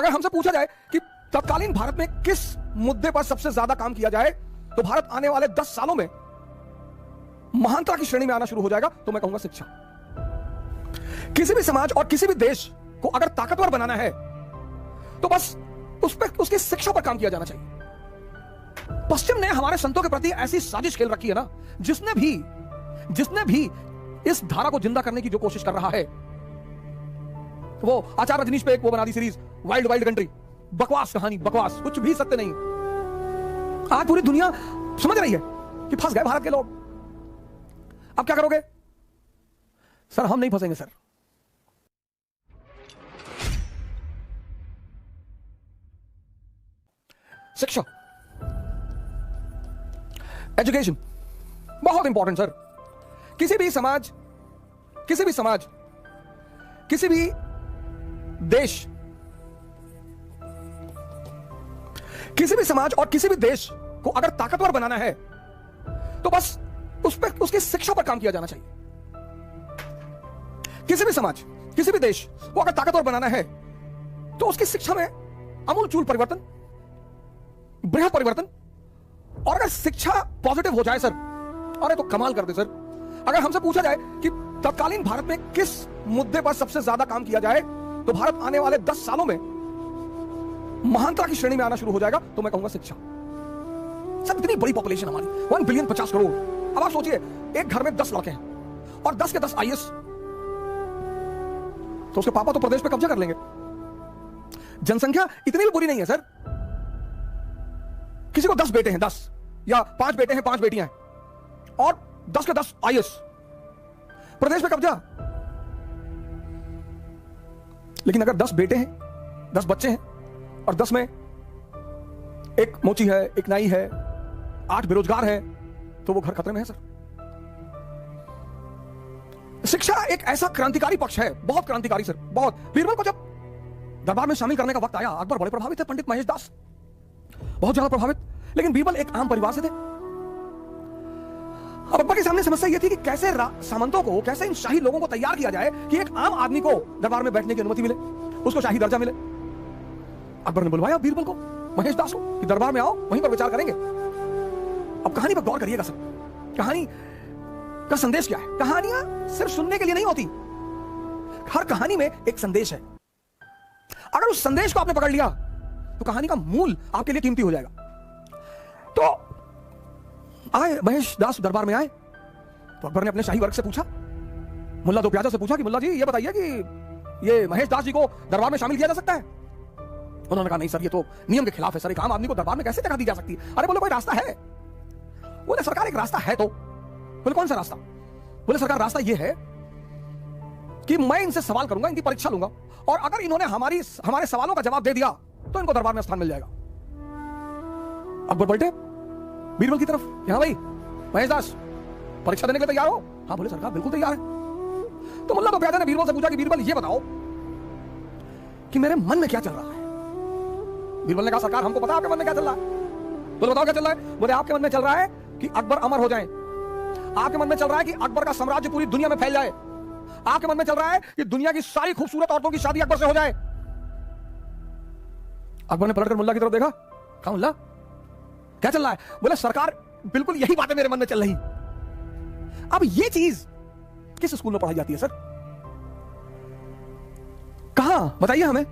अगर हमसे पूछा जाए कि तत्कालीन भारत में किस मुद्दे पर सबसे ज्यादा काम किया जाए तो भारत आने वाले 10 सालों में महानता की श्रेणी में आना शुरू हो जाएगा। तो मैं कहूंगा शिक्षा। किसी भी समाज और किसी भी देश को अगर ताकतवर बनाना है तो बस उसकी शिक्षा पर काम किया जाना चाहिए। पश्चिम ने हमारे संतों के प्रति ऐसी साजिश खेल रखी है ना, जिसने भी इस धारा को जिंदा करने की जो कोशिश कर रहा है, वो आचार्य रजनीश पे एक वो बना the series wild wild country, बकवास कहानी, बकवास, कुछ भी सत्य नहीं। आज पूरी दुनिया समझ रही है कि फंस गए भारत के लोग। अब क्या करोगे? सर हम नहीं फंसेंगे सर। शिक्षा, एजुकेशन बहुत इंपॉर्टेंट सर। किसी भी समाज, किसी भी देश, किसी भी समाज और किसी भी देश को अगर ताकतवर बनाना है तो बस उसकी शिक्षा पर काम किया जाना चाहिए। किसी भी समाज, किसी भी देश को अगर ताकतवर बनाना है तो उसकी शिक्षा में आमूलचूल परिवर्तन, बृहद परिवर्तन। और अगर शिक्षा पॉजिटिव हो जाए सर, अरे तो कमाल कर दे सर। अगर हमसे पूछा जाए कि तत्कालीन भारत में किस मुद्दे पर सबसे ज्यादा काम किया जाए तो भारत आने वाले 10 सालों में महानता की श्रेणी में आना शुरू हो जाएगा। तो मैं कहूंगा शिक्षा। सर इतनी बड़ी पॉपुलेशन हमारी, 1 बिलियन 50 करोड़। अब आप सोचिए, एक घर में 10 लड़के हैं और 10 के 10 आईएएस, तो उसके पापा तो प्रदेश पे कब्जा कर लेंगे। जनसंख्या इतनी भी बुरी नहीं है सर। किसी को 10 बेटे हैं, 10 या 5 बेटे हैं, 5 बेटियां हैं और 10 के 10 आईएएस, प्रदेश पे कब्जा। लेकिन अगर 10 बेटे हैं, 10 बच्चे हैं और 10 में एक मोची है, एक नाई है, 8 बेरोजगार हैं, तो वो घर खतरे में है सर। शिक्षा एक ऐसा क्रांतिकारी पक्ष है, बहुत क्रांतिकारी सर, बहुत। बीरबल को जब दरबार में शामिल करने का वक्त आया, अकबर बड़े प्रभावित थे, पंडित महेश दास बहुत ज्यादा प्रभावित। लेकिन बीरबल एक आम परिवार से थे। अब अकबर के सामने समस्या यह थी कि कैसे सामंतों को, कैसे इन शाही लोगों को तैयार किया जाए कि एक आम आदमी को दरबार में बैठने की अनुमति मिले, उसको शाही दर्जा मिले। अकबर ने बुलवाया बीरबल को, महेश दास को, कि दरबार में आओ, वहीं पर विचार करेंगे। अब कहानी पर गौर करिएगा सर। कहानी का संदेश क्या है? कहानियां सिर्फ सुनने के लिए नहीं होती, हर कहानी में एक संदेश है। अगर उस संदेश को आपने पकड़ लिया तो कहानी का मूल आपके लिए कीमती हो जाएगा। तो आए महेश दास, दरबार में आए तो अकबर ने अपने शाही वर्ग से पूछा, मुल्ला दो प्याजा से पूछा कि मुल्ला जी ये बताइए कि ये महेश दास जी को दरबार में शामिल किया जा सकता है? उन्होंने कहा नहीं सर, ये तो नियम के खिलाफ है सर, एक आम आदमी को दरबार में कैसे जगह दी जा सकती है? अरे बोले कोई रास्ता है? बोले सरकार एक रास्ता है। तो बोले कौन सा रास्ता? बोले सरकार रास्ता ये है कि मैं इनसे सवाल करूंगा, इनकी परीक्षा लूंगा, और अगर इन्होंने हमारे सवालों का जवाब दे दिया तो इनको दरबार में स्थान मिल जाएगा। अकबर पलटे बीरबल की तरफ, हाँ भाई महेश दास परीक्षा देने के लिए तैयार हो? हाँ बोले सरकार बिल्कुल तैयार है। तो मुल्ला दो प्याजा ने बीरबल से पूछा कि बीरबल ये बताओ कि मेरे मन में क्या चल रहा है? बीरबल ने कहा सरकार हमको पता आपके मन में क्या चल रहा है। बोले बताओ क्या चल रहा है? बोले आपके मन में चल रहा है कि अकबर अमर हो जाए, आपके मन में चल रहा है कि अकबर का साम्राज्य पूरी दुनिया में फैल जाए, आपके मन में चल रहा है कि दुनिया की सारी खूबसूरत औरतों की शादी अकबर से हो जाए। अकबर ने पलटकर मुल्ला की तरफ देखा, कहा मुल्ला क्या चल रहा है? बोले सरकार बिल्कुल यही बातें मेरे मन में चल रही। अब ये चीज किस स्कूल में पढ़ाई जाती है सर? कहां बताइए हमें।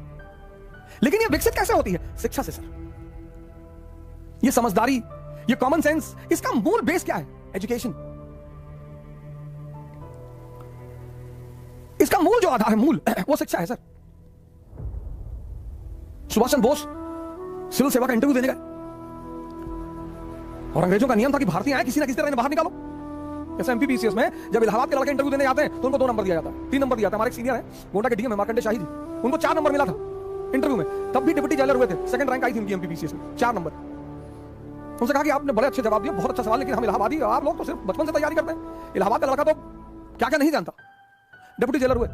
लेकिन ये विकसित कैसे होती है? शिक्षा से सर। ये समझदारी, ये कॉमन सेंस, इसका मूल बेस क्या है? एजुकेशन। इसका मूल जो आधार है, मूल वो शिक्षा है सर। सुभाष चंद्र बोस सिविल सेवा का इंटरव्यू देने गए और अंग्रेजों का नियम था कि भारतीय आए किसी ना किसी तरह बाहर निकालो। जैसे एमपीपीसीएस में जब इलाहाबाद के लड़के इंटरव्यू देने जाते हैं तो उनको 2 नंबर दिया जाता है, 3 नंबर दिया था। हमारे एक सीनियर है गोंडा के डीएम है मार्कंडे शाही जी, उनको 4 नंबर मिला था इंटरव्यू में, तब भी डिप्टी जेलर हुए थे, सेकंड रैंक आई थी उनकी एमपीपीसीएस में, 4 नंबर। उनसे कहा कि आपने बड़े अच्छे जवाब दिए, बहुत अच्छा सवाल, लेकिन हम इलाहाबादी, आप लोग तो सिर्फ बचपन से तैयारी करते हैं, इलाहाबाद का लड़का तो क्या क्या नहीं जानता। डिप्टी जेलर हुए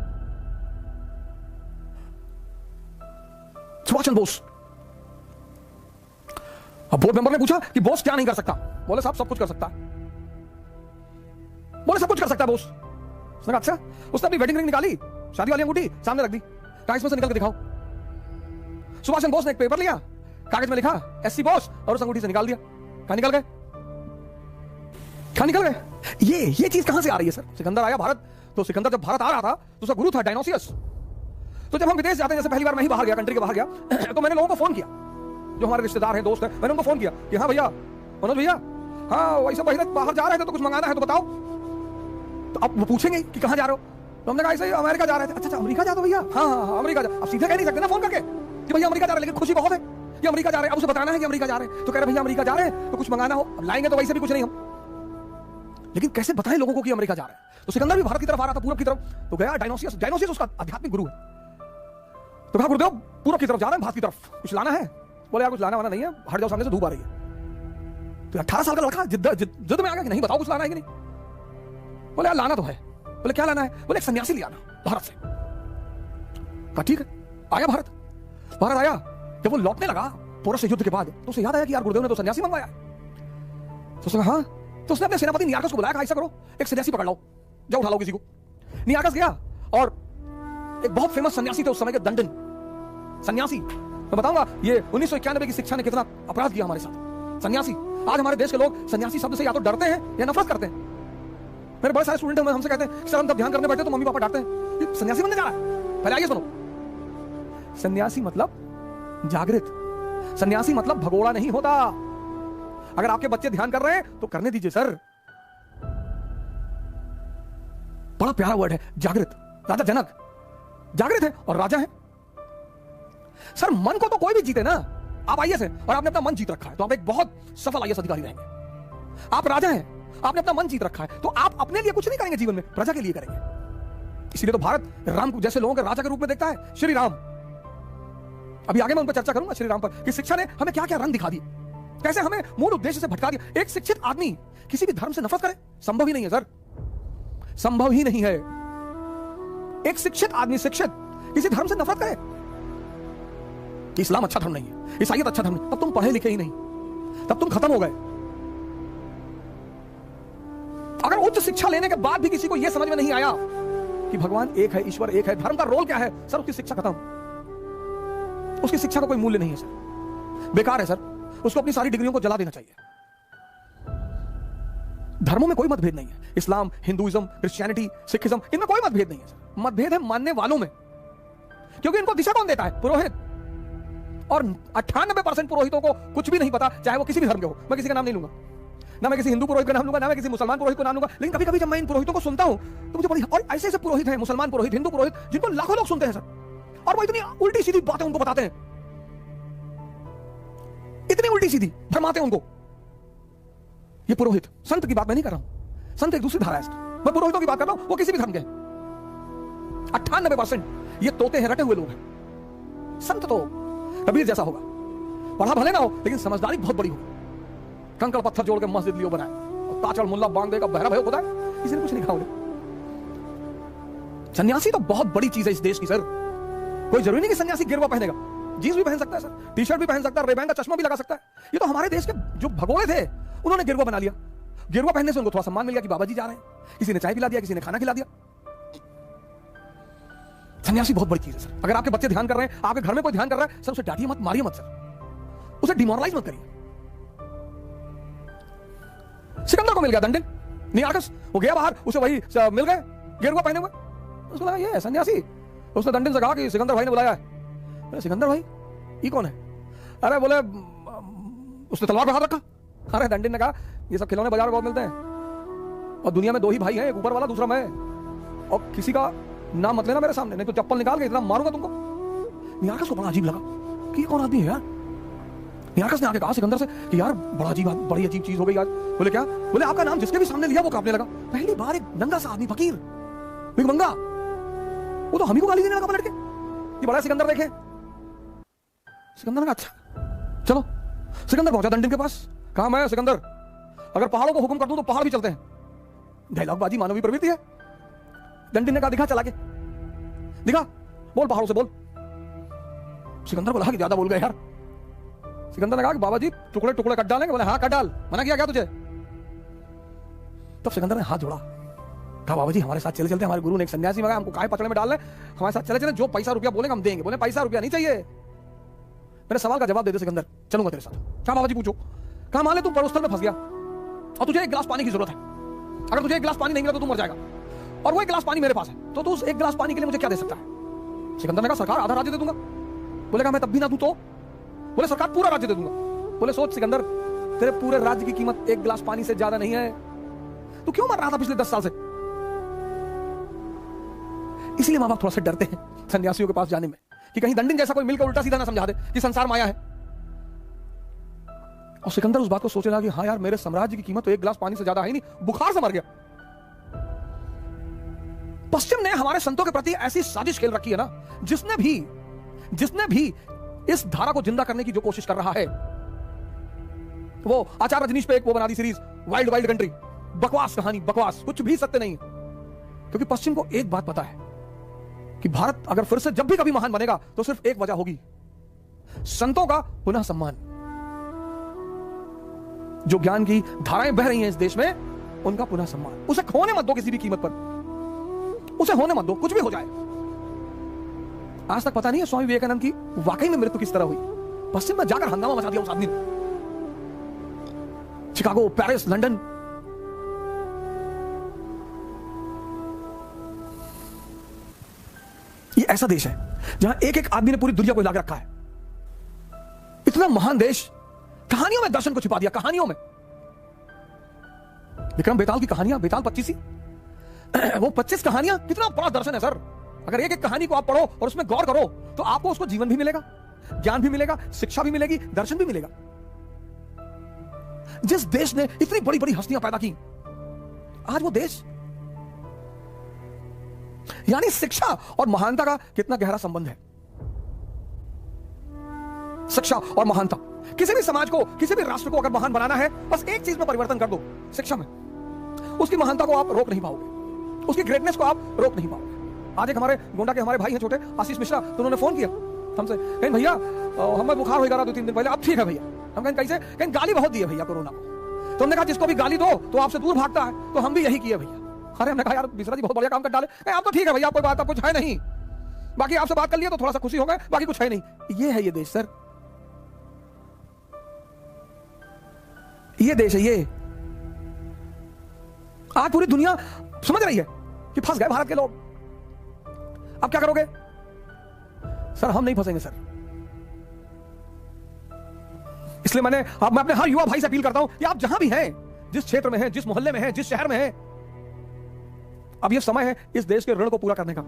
सुभाष चंद्र बोस। अब बोर्ड मेंबर ने पूछा कि बोस क्या नहीं कर सकता? बोले साहब सब कुछ कर सकता है। बोले सब कुछ कर सकता है बोस। उसने कहा अच्छा। उसने अपनी वेडिंग रिंग निकाली, शादी वाली अंगूठी सामने रख दी, कहा इसमें से निकल के दिखाओ। सुभाष चंद्र बोस ने एक पेपर लिया, कागज में लिखा एससी बोस, और उस अंगूठी से निकाल दिया। कहां निकल गए? कहां निकल गए? ये चीज कहां से आ रही है सर? सिकंदर आया भारत, तो सिकंदर जब भारत आ रहा था तो उसका गुरु था डायनोसियस। तो जब हम विदेश जाते हैं, जैसे पहली बार मैं ही बाहर गया, कंट्री के बाहर गया, तो मैंने लोगों को फोन किया, जो हमारे रिश्तेदार हैं, दोस्त हैं, मैंने उनको फोन किया कि हाँ भैया, मनोज भैया, हाँ वैसे बाहर जा रहे थे तो कुछ मंगाना है तो बताओ। तो अब वो पूछेंगे कि कहां जा रहे हो, तो हमने कहा ऐसे अमेरिका जा रहे थे। अच्छा अमेरिका जा, तो भैया हाँ अमेरिका जा। अब सीधे कह नहीं सकते ना फोन करके कि भैया अमेरिका जा रहे हैं, लेकिन खुशी बहुत है कि अमेरिका जा रहे हैं। अब उसे बताना है कि अमेरिका जा रहे हैं, तो कह रहे भैया अमेरिका जा रहे हैं तो कुछ मंगाना हो, लाएंगे तो वैसे भी कुछ नहीं हम, लेकिन कैसे बताएं लोगों को कि अमेरिका जा रहे हैं। तो सिकंदर भी भारत की तरफ आ रहा था, पूरब की तरफ, तो गया डायनोसियस उसका आध्यात्मिक गुरु है। तो कहा गुरुदेव पूरब की तरफ जा रहे हैं, भारत की तरफ, कुछ लाना है? बोले यार कुछ लाना वाना नहीं है, हट जाओ, सामने से धूप आ रही है। तो 18 साल का लड़का जिद में आ गया कि नहीं बताओ कुछ लाना है कि नहीं। बोले यार लाना तो है। बोले क्या लाना है? बोले एक सन्यासी ले आना भारत से। कहा ठीक है। आया भारत आया, जब वो लौटने लगा पोरस युद्ध के बाद, तो उसे याद आया कि यार गुरुदेव ने तो सन्यासी मंगवाया। तो उसने हाँ, तो उसने अपने सेनापति नियार्कस को बुलाया, ऐसा करो एक सन्यासी पकड़ लो, जाओ उठा लो किसी को। नियार्कस गया, और एक बहुत फेमस सन्यासी थे उस समय के, दंडन सन्यासी। मैं बताऊंगा ये 1991 की शिक्षा ने कितना अपराध किया हमारे साथ। सन्यासी, आज हमारे देश के लोग सन्यासी शब्द से या तो डरते हैं या नफरत करते हैं। मेरे बड़े सारे स्टूडेंट हमसे कहते हैं सर हम जब ध्यान करने बैठे तो मम्मी पापा डांटते हैं, ये सन्यासी बनने जा रहा है। पहले आइए सुनो, सन्यासी मतलब जागृत, सन्यासी मतलब भगोड़ा नहीं होता। अगर आपके बच्चे ध्यान कर रहे हैं तो करने दीजिए सर। बड़ा प्यारा वर्ड है जागृत। राजा जनक जागृत है और राजा है। सर मन को तो कोई भी जीते ना, आप आईएएस हैं और आपने अपना मन जीत रखा है तो आप एक बहुत सफल आईएएस अधिकारी रहेंगे। आप राजा हैं, आपने अपना मन जीत रखा है तो आप अपने लिए कुछ नहीं करेंगे जीवन में, प्रजा के लिए करेंगे। इसीलिए तो भारत राम जैसे लोगों के राजा के रूप में देखता है, श्री राम। अभी आगे मैं उन पर चर्चा करूंगा श्री राम पर, कि शिक्षा ने हमें क्या क्या रंग दिखा दिए, कैसे हमें मूल उद्देश्य से भटका दिया। एक शिक्षित आदमी किसी भी धर्म से नफरत करे, संभव ही नहीं है सर, संभव ही नहीं है। एक शिक्षित आदमी शिक्षित किसी धर्म से नफरत करे कि इस्लाम अच्छा धर्म नहीं है, ईसाईयत अच्छा धर्म नहीं, तब तुम पढ़े लिखे ही नहीं, तब तुम खत्म हो गए। अगर उच्च शिक्षा लेने के बाद भी किसी को यह समझ में नहीं आया कि भगवान एक है, ईश्वर एक है, धर्म का रोल क्या है, सर उसकी शिक्षा खत्म, उसकी शिक्षा का कोई मूल्य नहीं है सर, बेकार है सर, उसको अपनी सारी डिग्रियों को जला देना चाहिए। धर्मों में कोई मतभेद नहीं है, इस्लाम, हिंदुइज्म, क्रिश्चियनिटी, सिखिज्म, इनमें कोई मतभेद नहीं है सर। मतभेद है मानने वालों में, क्योंकि इनको दिशा कौन देता है? पुरोहित। और 98% पुरोहितों को कुछ भी नहीं पता, चाहे वो किसी भी धर्म के हो। मैं किसी का नाम नहीं लूंगा, ना मैं किसी हिंदू पुरोहित का नाम लूंगा, ना मैं किसी मुसलमान पुरोहित का नाम लूंगा, लेकिन कभी कभी जब मैं इन पुरोहितों को सुनता हूं तो मुझे बड़ी, और ऐसे ऐसे पुरोहित हैं, मुसलमान पुरोहित, हिंदू पुरोहित, जिनको लाखों लोग सुनते हैं सर, और वो इतनी उल्टी सीधी बातें उनको बताते हैं, इतनी उल्टी सीधी भरमाते हैं उनको। ये पुरोहित, संत की बात मैं नहीं कर रहा हूं, संत एक दूसरी धारा है, मैं पुरोहितों की बात कर रहा हूं, वो किसी भी धर्म के। 98% ये तोते हैं, रटे हुए लोग हैं। संत तो कबीर जैसा होगा, पढ़ा भले ना हो लेकिन समझदारी बहुत बड़ी होगी। कंकड़ पत्थर जोड़ के मस्जिद लियो बनाए, और ताचड़ मुल्ला बांध देगा, बहरा भयो होता है, किसी ने कुछ नहीं कहा उन्हें। सन्यासी तो बहुत बड़ी चीज है इस देश की सर। कोई जरूरी नहीं कि सन्यासी गिरवा पहनेगा, जींस भी पहन सकता है सर, टी शर्ट भी पहन सकता है, रेबैन का चश्मा भी लगा सकता है। ये तो हमारे देश के जो भगोड़े थे उन्होंने गिरवा बना लिया। गिरवा पहनने से उनको थोड़ा सम्मान मिल गया कि बाबा जी जा रहे हैं, किसी ने चाय पिला दिया, किसी ने खाना खिला दिया। सन्यासी बहुत बड़ी चीज है सर। अगर आपके बच्चे ध्यान कर रहे हैं, आपके घर में कोई ध्यान कर रहा है, सर उसे डांटिए मत, मारिए मत सर, उसे डिमोरलाइज मत करिए। सिकंदर को मिल गया दंडन, नियार्कस, वो गया बाहर, उसे वही मिल गए गेरुआ पहने हुए, उसको लगा ये है सन्यासी। उसने दंडन से कहा कि सिकंदर भाई ने बुलाया है। सिकंदर भाई ये कौन है? अरे बोले उसने तलवार पे हाथ रखा। अरे दंडन ने कहा ये सब खिलौने बाजार में बहुत मिलते हैं, और दुनिया में 2 ही भाई हैं, एक ऊपर वाला दूसरा मैं, और किसी का नाम मत लेना मेरे सामने, नहीं तो चप्पल निकाल के इतना मारूंगा तुमको। नियार्कस को बड़ा अजीब लगा कि ये कौन आदमी है यार। नियार्कस ने आके कहा सिकंदर से कि यार बड़ी अजीब चीज हो गई आज। बोले क्या? बोले आपका नाम जिसके भी सामने लिया वो कांपने लगा। पहली बार एक नंगा सा आदमी, फकीर, भिखमंगा, वो तो हम ही को गाली देने लगा पलट के, ये बड़ा सिकंदर देखे। सिकंदर ने कहा अच्छा चलो। सिकंदर पहुंचा दंडन के पास, कहा मैं सिकंदर अगर पहाड़ों को हुक्म कर दूं तो पहाड़ भी चलते हैं। डायलॉगबाजी मानवीय प्रवृत्ति है। दंडन ने कहा दिखा चला के, दिखा, बोल पहाड़ों से बोल। सिकंदर को लगा कि ज्यादा बोल गए यार। सिकंदर ने कहा कि बाबा जी टुकड़े टुकड़े कट डालेंगे। बोले हाँ कट डाल, मना किया क्या तुझे? तब सिकंदर ने हाथ जोड़ा, कहा बाबा जी हमारे साथ चले चलते, हमारे गुरु ने एक सन्यासी मंगाया, हमको काहे पचड़े में डाल रहे, हमारे साथ चले चले, जो पैसा रुपया बोलेंगे हम देंगे। बोले पैसा रुपया नहीं चाहिए, मेरे सवाल का जवाब दे दे सिकंदर, चलूंगा तेरे साथ। क्या बाबा जी पूछो? कहा मान ले तू पड़ोस स्थल में फंस गया और तुझे एक गिलास पानी की जरूरत है। अगर तुझे एक गिलास पानी नहीं मिला तो तू मर जाएगा, और वो एक गिलास पानी मेरे पास है, तो तू उस एक गिलास पानी के लिए मुझे क्या दे सकता है? सिकंदर ने कहा सरकार आधा राज्य दे दूंगा। बोलेगा मैं तब भी ना दूं तो? बोले सरकार पूरा राज्य दे दूंगा। बोले सोच सिकंदर, तेरे पूरे राज्य की कीमत एक गिलास पानी से ज्यादा नहीं है। तू क्यों मर रहा था पिछले 10 साल से? इसलिए मां बाप थोड़ा सा डरते हैं सन्यासियों के पास जाने में, कि कहीं दंडिन जैसा कोई मिलकर उल्टा सीधा ना समझा दे कि संसार माया है। और सिकंदर उस बात को सोचने लगा कि हाँ यार, मेरे साम्राज्य की कीमत तो एक गिलास पानी से ज्यादा है ही नहीं, बुखार से मर गया। पश्चिम ने हमारे संतों के प्रति ऐसी साजिश खेल रखी है ना, जिसने भी इस धारा को जिंदा करने की जो कोशिश कर रहा है, वो आचार्य रजनीश पे एक वो बना the series, wild wild country. बकवास कहानी, बकवास, कुछ भी सत्य नहीं है। क्योंकि पश्चिम को एक बात पता है कि भारत अगर फिर से जब भी कभी महान बनेगा तो सिर्फ एक वजह होगी, संतों का पुनः सम्मान। जो ज्ञान की धाराएं बह रही हैं इस देश में, उनका पुनः सम्मान। उसे खोने मत दो किसी भी कीमत पर, उसे होने मत दो, कुछ भी हो जाए। आज तक पता नहीं है स्वामी विवेकानंद की वाकई में मृत्यु किस तरह हुई। पश्चिम में जाकर हंगामा मचा दिया उस आदमी ने। शिकागो, पेरिस, लंदन, ये ऐसा देश है जहां एक एक आदमी ने पूरी दुनिया को हिला के रखा है। इतना महान देश, कहानियों में दर्शन को छिपा दिया, कहानियों में। विक्रम बेताल की कहानियां, बेताल 25 वो 25 कहानियां, कितना बड़ा दर्शन है सर। अगर एक एक कहानी को आप पढ़ो और उसमें गौर करो तो आपको उसको जीवन भी मिलेगा, ज्ञान भी मिलेगा, शिक्षा भी मिलेगी, दर्शन भी मिलेगा। जिस देश ने इतनी बड़ी बड़ी हस्तियां पैदा की, आज वो देश, यानी शिक्षा और महानता का कितना गहरा संबंध है। शिक्षा और महानता, किसी भी समाज को, किसी भी राष्ट्र को अगर महान बनाना है, बस एक चीज में परिवर्तन कर दो, शिक्षा में। उसकी महानता को आप रोक नहीं पाओगे, उसकी ग्रेटनेस को आप रोक नहीं पाओगे। आज एक हमारे गोंडा के हमारे भाई हैं छोटे, आशीष मिश्रा, तो उन्होंने फोन किया हमसे, कहीं भैया हमें बुखार हो गया 2-3 दिन पहले, अब ठीक है भैया। हम कहें कैसे? कहीं गाली बहुत दी है भैया कोरोना को। तो हमने कहा जिसको भी गाली दो तो आपसे दूर भागता है, तो हम भी यही किए भैया। अरे हमने कहा यार मिश्रा जी बहुत बढ़िया काम कर डाले। आप तो ठीक है भैया, कोई बात, कुछ है नहीं, बाकी आपसे बात कर लिया तो थोड़ा सा खुशी हो गए, बाकी कुछ है नहीं। ये है ये देश सर, ये देश है ये। आज पूरी दुनिया समझ रही है कि फंस गए भारत के लोग। अब क्या करोगे? सर हम नहीं फंसेंगे सर। इसलिए मैं अपने हर युवा भाई से अपील करता हूं कि आप जहां भी हैं, जिस क्षेत्र में हैं, जिस मोहल्ले में हैं, जिस शहर में हैं, अब यह समय है इस देश के ऋण को पूरा करने का।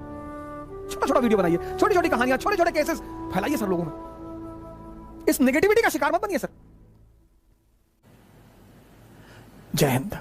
छोटा छोटा वीडियो बनाइए, छोटी छोटी कहानियां, छोटे छोटे केसेस फैलाइए सर लोगों में। इस नेगेटिविटी का शिकार मत बनिए सर। जय हिंद।